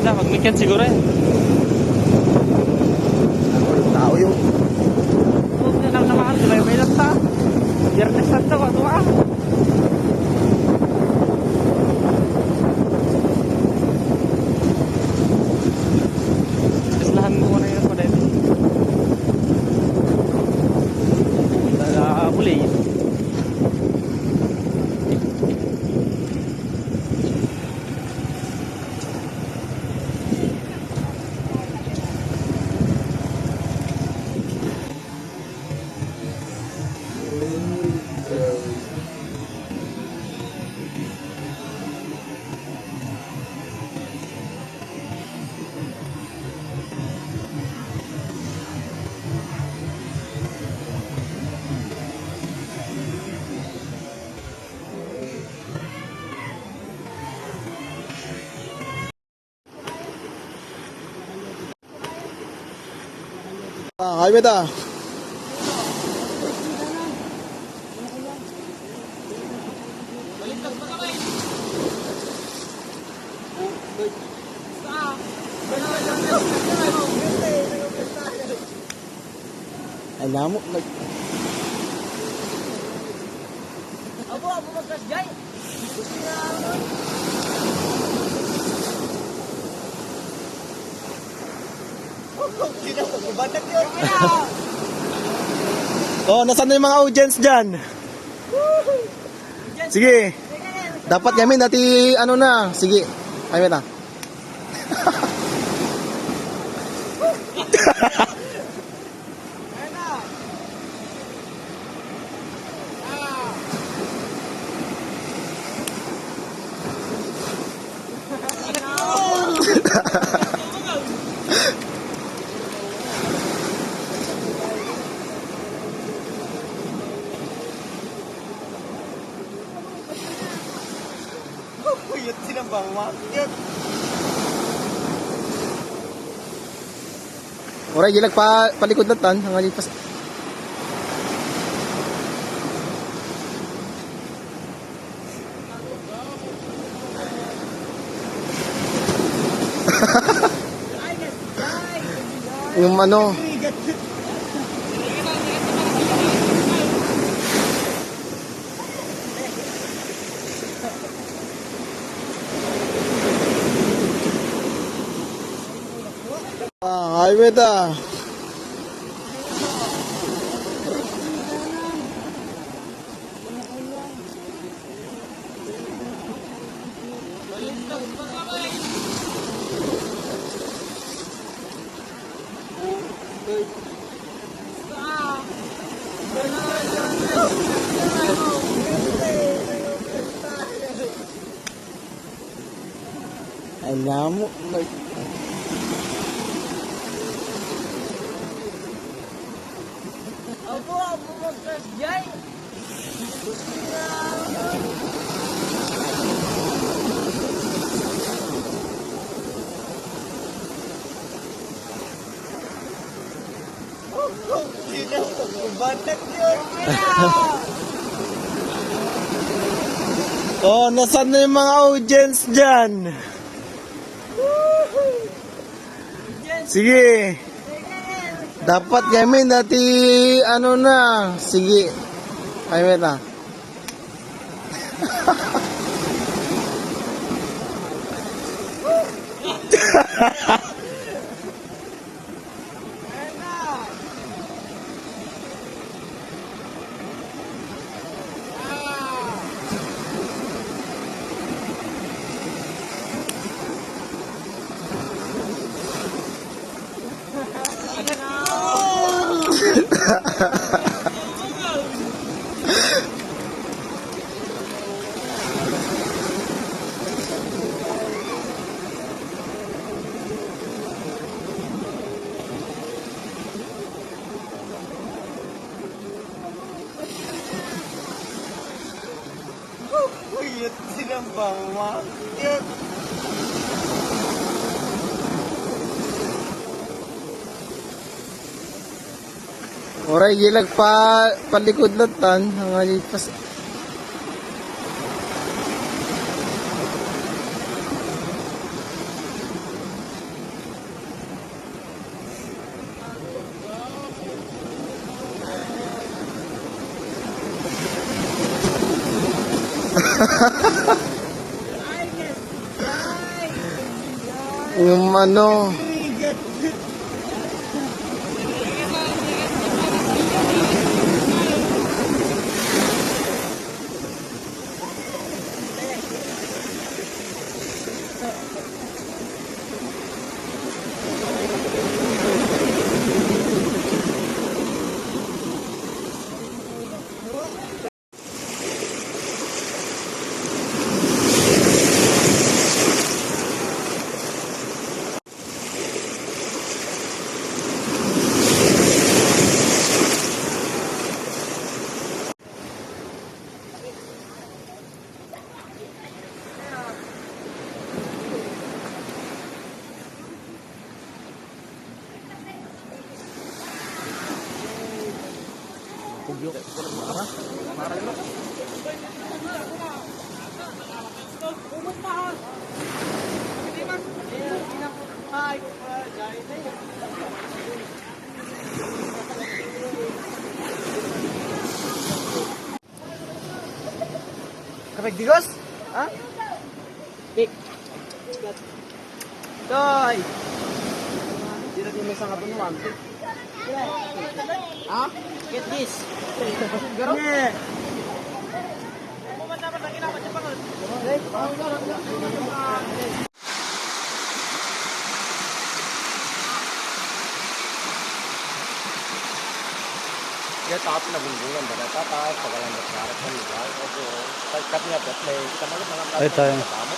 Wala, mag-weekend siguro eh. Tao yung Hindi na naman, sila yung may lasta. Biyernes Santo, ano ka? Islahan mo muna yun ko din. Dala muli. highway ta. Alam mo, Abo magkasjay. oh, nasaan na yung mga audience dyan? Sige. Dapat yamin dati ano na. Sige. Highway ta. Kuyot sinabang wakit. Oray, gilag pa palikod na tan. Ang alipas. Yung ano. Highway ta. Alam mo, Abo magkasjay. Batak yun. oh, nasaan na yung mga audience dyan? Sige. Dapat yamin dati ano na. Sige. Highway ta. Kuyot sinabang wakit. Oray, gilag pa palikod na tan. Ang alipas. Yung ano, Kapag digos? Ha? Big. Toy! Dito din may sanga punuan. Ha? Get this. Garo? Yeah. Dia tahu na bunbungan pada tata pagalan besar kan lugar opo kat niya bet may kita malam malam Ay, tayo. tamu